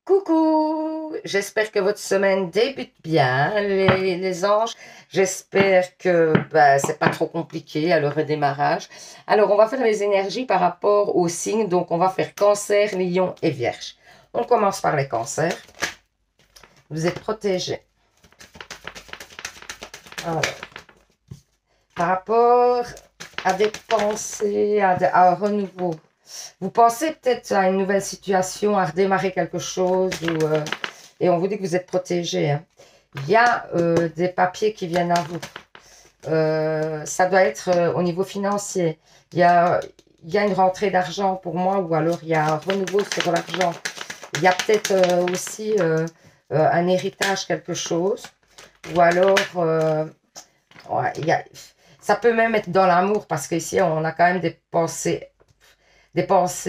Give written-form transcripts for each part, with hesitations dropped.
Coucou, j'espère que votre semaine débute bien, les anges. J'espère que c'est pas trop compliqué à le redémarrage. Alors, on va faire les énergies par rapport aux signes. Donc, on va faire Cancer, Lion et Vierge. On commence par les cancers. Vous êtes protégés. Alors, par rapport à des pensées, à un renouveau. Vous pensez peut-être à une nouvelle situation, à redémarrer quelque chose, et on vous dit que vous êtes protégé. Hein. Il y a des papiers qui viennent à vous. Ça doit être au niveau financier. Il y a une rentrée d'argent pour moi, ou alors il y a un renouveau sur l'argent. Il y a peut-être aussi un héritage, quelque chose. Ou alors, ouais, ça peut même être dans l'amour, parce qu'ici, on a quand même des pensées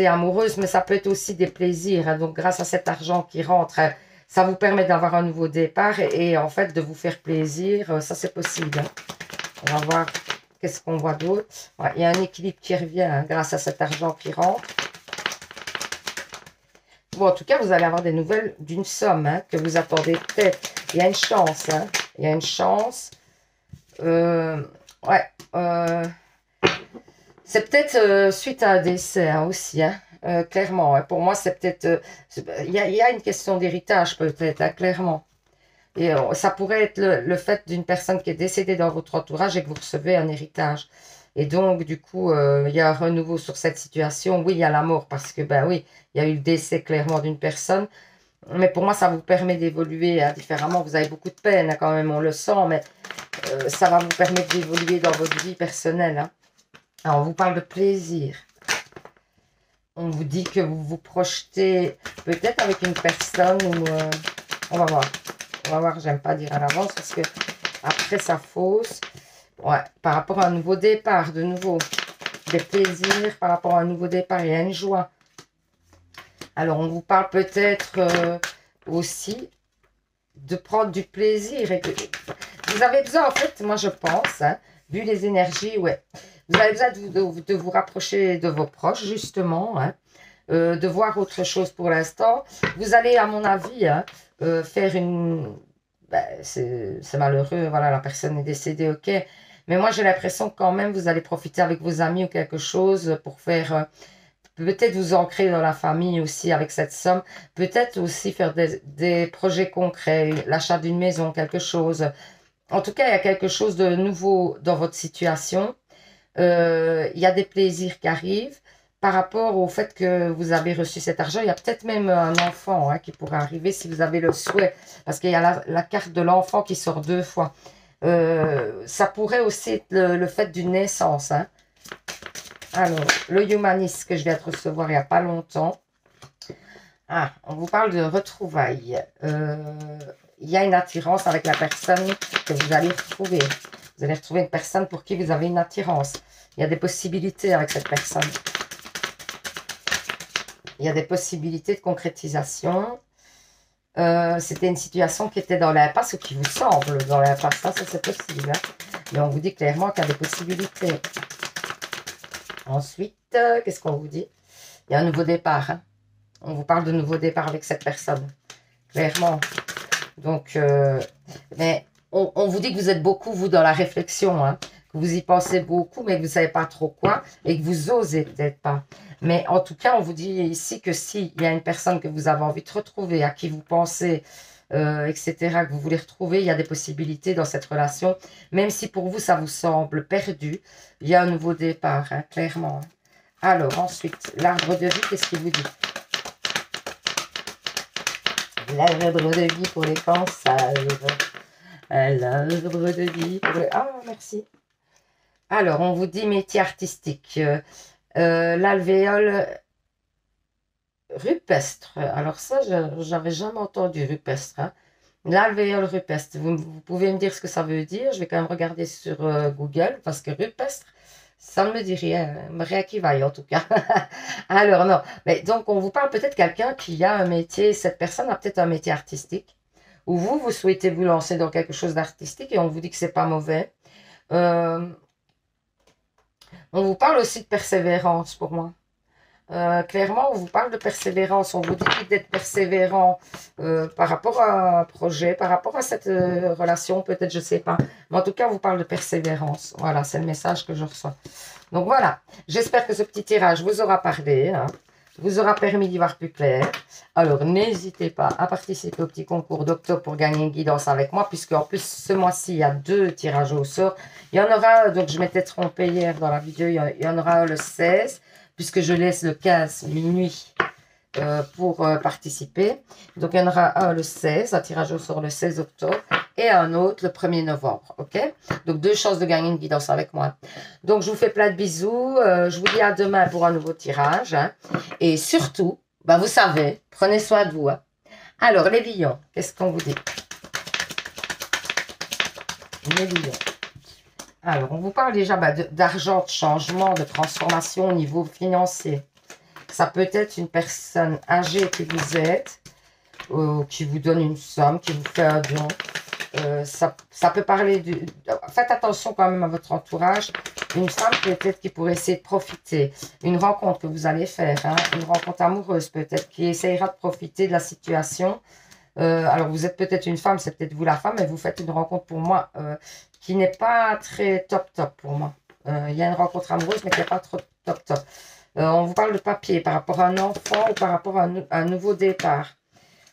amoureuses, mais ça peut être aussi des plaisirs. Hein. Donc, grâce à cet argent qui rentre, ça vous permet d'avoir un nouveau départ et en fait de vous faire plaisir. Ça, c'est possible. Hein. On va voir qu'est-ce qu'on voit d'autre. Ouais, il y a un équilibre qui revient hein, grâce à cet argent qui rentre. Bon, en tout cas, vous allez avoir des nouvelles d'une somme hein, que vous attendez peut-être. Il y a une chance. Hein. Il y a une chance. Ouais. C'est peut-être suite à un décès hein, aussi, hein, clairement. Hein. Pour moi, c'est peut-être... Il y a une question d'héritage peut-être, hein, clairement. Et ça pourrait être le fait d'une personne qui est décédée dans votre entourage et que vous recevez un héritage. Et donc, du coup, il y a un renouveau sur cette situation. Oui, il y a la mort parce que, ben oui, il y a eu le décès clairement d'une personne. Mais pour moi, ça vous permet d'évoluer hein, différemment. Vous avez beaucoup de peine hein, quand même, on le sent, mais ça va vous permettre d'évoluer dans votre vie personnelle. Hein. Alors, on vous parle de plaisir. On vous dit que vous vous projetez peut-être avec une personne ou... on va voir. On va voir, j'aime pas dire à l'avance parce que après ça fausse. Ouais, par rapport à un nouveau départ, de nouveau. Des plaisirs par rapport à un nouveau départ. Il y a une joie. Alors, on vous parle peut-être aussi de prendre du plaisir. Et que vous avez besoin, en fait, moi je pense, hein, vu les énergies, ouais. Vous avez besoin de vous rapprocher de vos proches, justement, hein, de voir autre chose pour l'instant. Vous allez, à mon avis, hein, faire une... Ben, c'est malheureux, voilà, la personne est décédée, ok. Mais moi, j'ai l'impression que quand même, vous allez profiter avec vos amis ou quelque chose pour faire... peut-être vous ancrer dans la famille aussi avec cette somme. Peut-être aussi faire des projets concrets, l'achat d'une maison, quelque chose. En tout cas, il y a quelque chose de nouveau dans votre situation. Il y a des plaisirs qui arrivent par rapport au fait que vous avez reçu cet argent. Il y a peut-être même un enfant hein, qui pourrait arriver si vous avez le souhait. Parce qu'il y a la carte de l'enfant qui sort 2 fois. Ça pourrait aussi être le fait d'une naissance. Hein. Alors, le humaniste que je viens de recevoir il n'y a pas longtemps. Ah, on vous parle de retrouvailles. Il y a une attirance avec la personne que vous allez retrouver. Vous allez retrouver une personne pour qui vous avez une attirance. Il y a des possibilités avec cette personne. Il y a des possibilités de concrétisation. C'était une situation qui était dans l'impasse ou qui vous semble dans l'impasse. Ça c'est possible. Hein. Mais on vous dit clairement qu'il y a des possibilités. Ensuite, qu'est-ce qu'on vous dit? Il y a un nouveau départ. Hein. On vous parle de nouveau départ avec cette personne. Clairement. Donc, mais on vous dit que vous êtes beaucoup, vous, dans la réflexion. Hein, que vous y pensez beaucoup, mais que vous ne savez pas trop quoi. Et que vous osez peut-être pas. Mais en tout cas, on vous dit ici que s'il y a une personne que vous avez envie de retrouver, à qui vous pensez, etc., que vous voulez retrouver, il y a des possibilités dans cette relation. Même si pour vous, ça vous semble perdu, il y a un nouveau départ, hein, clairement. Alors, ensuite, l'arbre de vie, qu'est-ce qu'il vous dit? L'arbre de vie pour les cancers. L'arbre de vie pour les... Ah, merci. Alors, on vous dit métier artistique. L'alvéole rupestre. Alors ça, j'avais jamais entendu rupestre. Hein. L'alvéole rupestre. Vous pouvez me dire ce que ça veut dire? Je vais quand même regarder sur Google parce que rupestre, ça ne me dit rien. Rien qui vaille en tout cas. Alors non. Mais donc on vous parle peut-être quelqu'un qui a un métier. Cette personne a peut-être un métier artistique. Ou vous souhaitez vous lancer dans quelque chose d'artistique et on vous dit que c'est pas mauvais. On vous parle aussi de persévérance pour moi. Clairement, on vous parle de persévérance. On vous dit d'être persévérant par rapport à un projet, par rapport à cette relation, peut-être, je ne sais pas. Mais en tout cas, on vous parle de persévérance. Voilà, c'est le message que je reçois. Donc voilà, j'espère que ce petit tirage vous aura parlé, hein, vous aura permis d'y voir plus clair. Alors, n'hésitez pas à participer au petit concours d'octobre pour gagner une guidance avec moi, puisque en plus, ce mois-ci, il y a 2 tirages au sort. Il y en aura, donc je m'étais trompée hier dans la vidéo, il y en aura le 16, puisque je laisse le 15 minuit pour participer. Donc, il y en aura un le 16, un tirage au sort le 16 octobre, et un autre le 1er novembre, ok? Donc, 2 chances de gagner une guidance avec moi. Donc, je vous fais plein de bisous. Je vous dis à demain pour un nouveau tirage. Hein. Et surtout, bah, vous savez, prenez soin de vous. Hein. Alors, les lions, qu'est-ce qu'on vous dit? Les lions. Alors, on vous parle déjà bah, d'argent, de changement, de transformation au niveau financier. Ça peut être une personne âgée qui vous aide, qui vous donne une somme, qui vous fait un don. Ça peut parler du... Faites attention quand même à votre entourage. Une femme peut-être qui pourrait essayer de profiter. Une rencontre que vous allez faire. Hein, une rencontre amoureuse peut-être qui essayera de profiter de la situation. Alors vous êtes peut-être une femme, c'est peut-être vous la femme, mais vous faites une rencontre pour moi qui n'est pas très top pour moi. Il y a une rencontre amoureuse mais qui n'est pas trop top. On vous parle de papier par rapport à un enfant ou par rapport à un nouveau départ.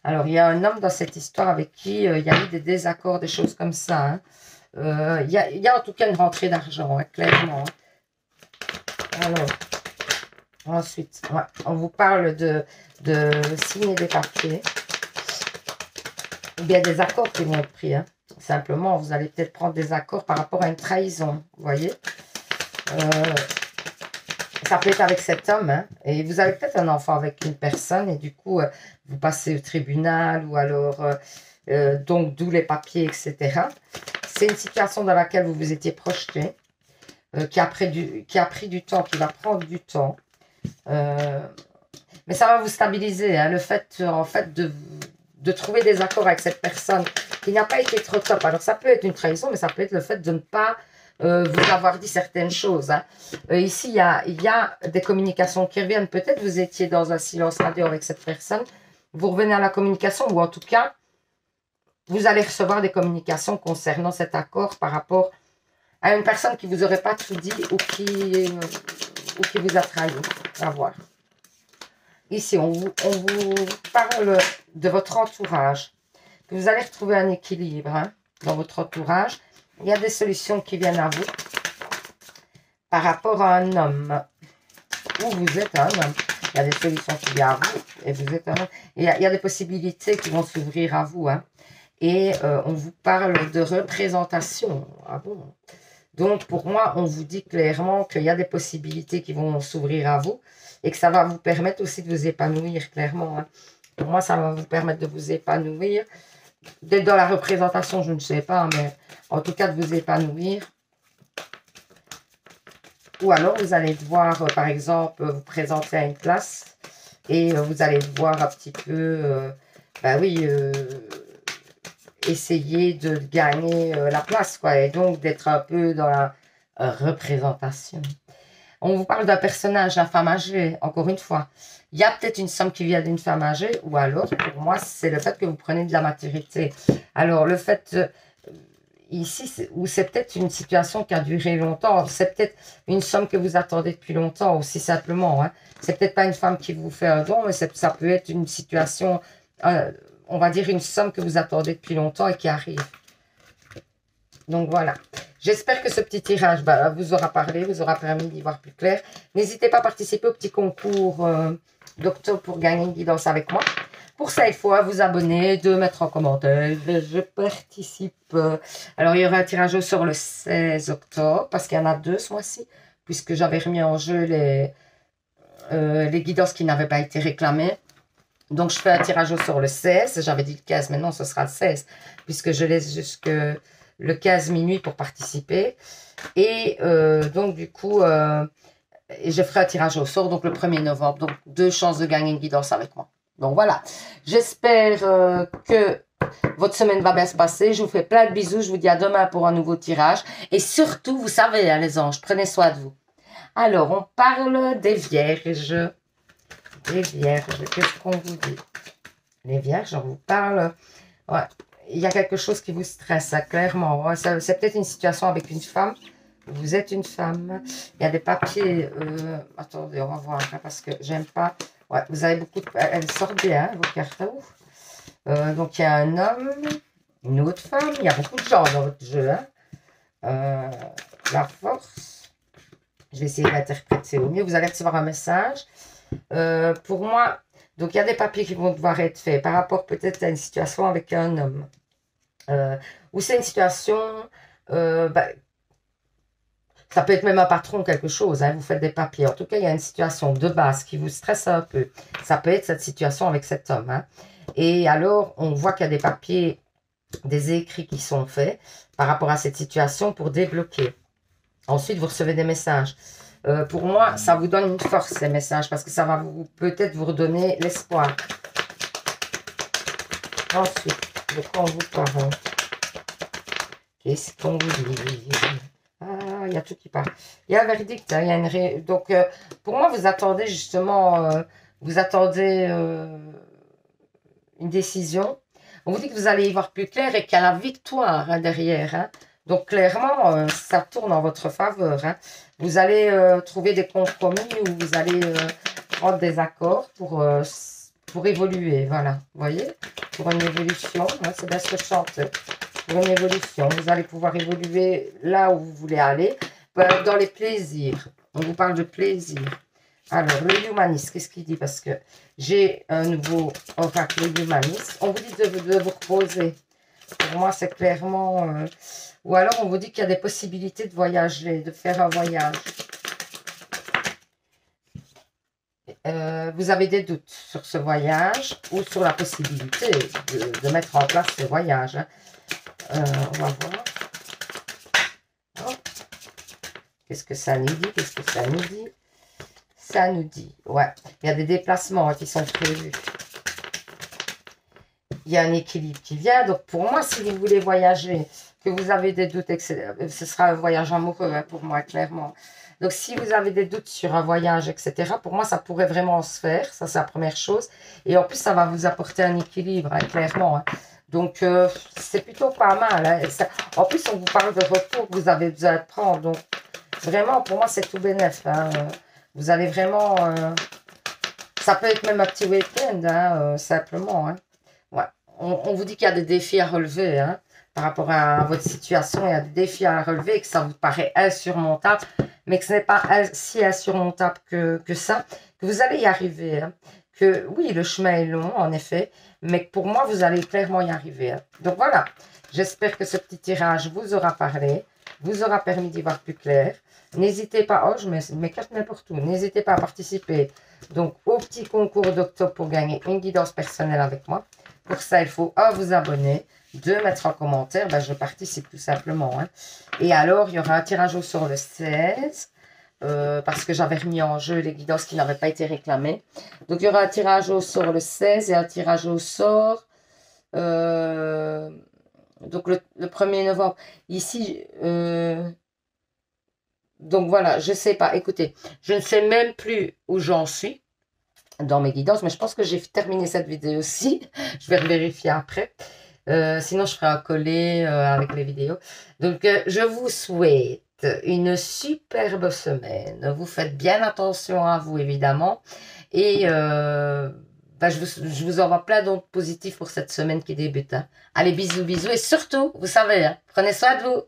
Alors, il y a un homme dans cette histoire avec qui il y a eu des désaccords, des choses comme ça. Hein. Il y a en tout cas une rentrée d'argent, hein, clairement. Alors, ensuite, ouais, on vous parle de signer des papiers. Ou bien des accords qui vont être pris. Hein. Simplement, vous allez peut-être prendre des accords par rapport à une trahison, vous voyez. Ça peut être avec cet homme, hein, et vous avez peut-être un enfant avec une personne, et du coup, vous passez au tribunal, ou alors, donc, d'où les papiers, etc. C'est une situation dans laquelle vous vous étiez projeté, qui a pris du temps, qui va prendre du temps. Mais ça va vous stabiliser, hein, le fait, en fait, de trouver des accords avec cette personne qui n'a pas été trop top. Alors, ça peut être une trahison, mais ça peut être le fait de ne pas vous avoir dit certaines choses. Hein. Ici, il y a des communications qui reviennent. Peut-être vous étiez dans un silence radio avec cette personne. Vous revenez à la communication, ou en tout cas, vous allez recevoir des communications concernant cet accord par rapport à une personne qui ne vous aurait pas tout dit ou qui vous a trahi. On va voir. Ici, on vous parle de votre entourage. Que vous allez retrouver un équilibre hein, dans votre entourage. Il y a des solutions qui viennent à vous par rapport à un homme. Ou vous êtes un homme. Il y a des solutions qui viennent à vous et vous êtes un homme. Il y a des possibilités qui vont s'ouvrir à vous. Hein. Et on vous parle de représentation. Ah bon? Donc, pour moi, on vous dit clairement qu'il y a des possibilités qui vont s'ouvrir à vous et que ça va vous permettre aussi de vous épanouir, clairement. Hein. Pour moi, ça va vous permettre de vous épanouir. D'être dans la représentation, je ne sais pas, mais en tout cas de vous épanouir. Ou alors, vous allez devoir, par exemple, vous présenter à une place et vous allez devoir un petit peu, ben oui, essayer de gagner la place, quoi. Et donc, d'être un peu dans la représentation. On vous parle d'un personnage, la femme âgée, encore une fois. Il y a peut-être une somme qui vient d'une femme âgée, ou alors, pour moi, c'est le fait que vous prenez de la maturité. Alors, le fait, ici, c'est peut-être une situation qui a duré longtemps, c'est peut-être une somme que vous attendez depuis longtemps, aussi simplement. Hein. C'est peut-être pas une femme qui vous fait un don, mais ça peut être une situation, on va dire une somme que vous attendez depuis longtemps et qui arrive. Donc, voilà. J'espère que ce petit tirage vous aura parlé, vous aura permis d'y voir plus clair. N'hésitez pas à participer au petit concours d'octobre pour gagner une guidance avec moi. Pour ça, il faut vous abonner, de mettre en commentaire. Je participe. Alors, il y aura un tirage sur le 16 octobre, parce qu'il y en a 2 ce mois-ci, puisque j'avais remis en jeu les guidances qui n'avaient pas été réclamées. Donc, je fais un tirage sur le 16. J'avais dit le 15, mais non, ce sera le 16, puisque je laisse jusque le 15 minuit pour participer. Et donc, du coup, je ferai un tirage au sort, donc le 1er novembre. Donc, 2 chances de gagner une guidance avec moi. Donc, voilà. J'espère que votre semaine va bien se passer. Je vous fais plein de bisous. Je vous dis à demain pour un nouveau tirage. Et surtout, vous savez, hein, les anges, prenez soin de vous. Alors, on parle des vierges. Les vierges, qu'est-ce qu'on vous dit? Les vierges, on vous parle. Ouais, il y a quelque chose qui vous stresse, hein, clairement. Ouais, c'est peut-être une situation avec une femme. Vous êtes une femme. Il y a des papiers. Attendez, on va voir, hein, parce que j'aime pas. Ouais, vous avez beaucoup de. Elles sortent bien, vos cartes. Donc, il y a un homme, une autre femme. Il y a beaucoup de gens dans votre jeu. Hein. La force. Je vais essayer d'interpréter au mieux. Vous allez recevoir un message. Pour moi, donc il y a des papiers qui vont devoir être faits par rapport peut-être à une situation avec un homme. Ou c'est une situation, ça peut être même un patron ou quelque chose, hein, vous faites des papiers. En tout cas, il y a une situation de base qui vous stresse un peu. Ça peut être cette situation avec cet homme. Hein. Et alors, on voit qu'il y a des papiers, des écrits qui sont faits par rapport à cette situation pour débloquer. Ensuite, vous recevez des messages. Pour moi, ça vous donne une force, ces messages, parce que ça va peut-être vous redonner l'espoir. Ensuite, de quoi on vous parle? Qu'est-ce qu'on vous dit? Ah, il y a tout qui parle. Il y a un verdict, hein, il y a une donc, pour moi, vous attendez justement, vous attendez une décision. On vous dit que vous allez y voir plus clair et qu'il y a la victoire hein, derrière. Hein. Donc, clairement, ça tourne en votre faveur. Hein. Vous allez trouver des compromis ou vous allez prendre des accords pour évoluer. Voilà, vous voyez? Pour une évolution, hein, c'est bien ce que je chante. Pour une évolution, vous allez pouvoir évoluer là où vous voulez aller, dans les plaisirs. On vous parle de plaisir. Alors, le humaniste, qu'est-ce qu'il dit? Parce que j'ai un nouveau oracle, le humaniste. On vous dit de vous reposer. Pour moi, c'est clairement... ou alors, on vous dit qu'il y a des possibilités de voyager, de faire un voyage. Vous avez des doutes sur ce voyage ou sur la possibilité de mettre en place ce voyage. Hein. On va voir. Oh. Qu'est-ce que ça nous dit? Qu'est-ce que ça nous dit? Ça nous dit, ouais, il y a des déplacements qui sont prévus. Il y a un équilibre qui vient. Donc, pour moi, si vous voulez voyager, que vous avez des doutes, ce sera un voyage amoureux hein, pour moi, clairement. Donc, si vous avez des doutes sur un voyage, etc., pour moi, ça pourrait vraiment se faire. Ça, c'est la première chose. Et en plus, ça va vous apporter un équilibre, hein, clairement. Hein. Donc, c'est plutôt pas mal. Hein. En plus, on vous parle de repos que vous avez besoin de prendre. Donc, vraiment, pour moi, c'est tout bénef. Hein. Vous allez vraiment... ça peut être même un petit week-end, hein, simplement. Hein. Ouais. On vous dit qu'il y a des défis à relever. Hein, par rapport à votre situation, il y a des défis à relever, que ça vous paraît insurmontable, mais que ce n'est pas si insurmontable que ça, que vous allez y arriver. Hein. Que oui, le chemin est long, en effet, mais que pour moi, vous allez clairement y arriver. Hein. Donc voilà, j'espère que ce petit tirage vous aura parlé, vous aura permis d'y voir plus clair. N'hésitez pas, oh je mets mes cartes n'importe où, n'hésitez pas à participer donc au petit concours d'octobre pour gagner une guidance personnelle avec moi. Pour ça, il faut vous abonner, 2 mettre en commentaire, ben, je participe tout simplement. Hein. Et alors, il y aura un tirage au sort le 16, parce que j'avais remis en jeu les guidances qui n'avaient pas été réclamées. Donc, il y aura un tirage au sort le 16 et un tirage au sort donc le 1er novembre. Ici, donc voilà, je ne sais pas. Écoutez, je ne sais même plus où j'en suis dans mes guidances, mais je pense que j'ai terminé cette vidéo aussi. Je vais vérifier après. Sinon, je ferai un coller avec les vidéos. Donc, je vous souhaite une superbe semaine. Vous faites bien attention à vous, évidemment. Et je vous envoie plein d'ondes positives pour cette semaine qui débute. Hein. Allez, bisous, bisous. Et surtout, vous savez, hein, prenez soin de vous.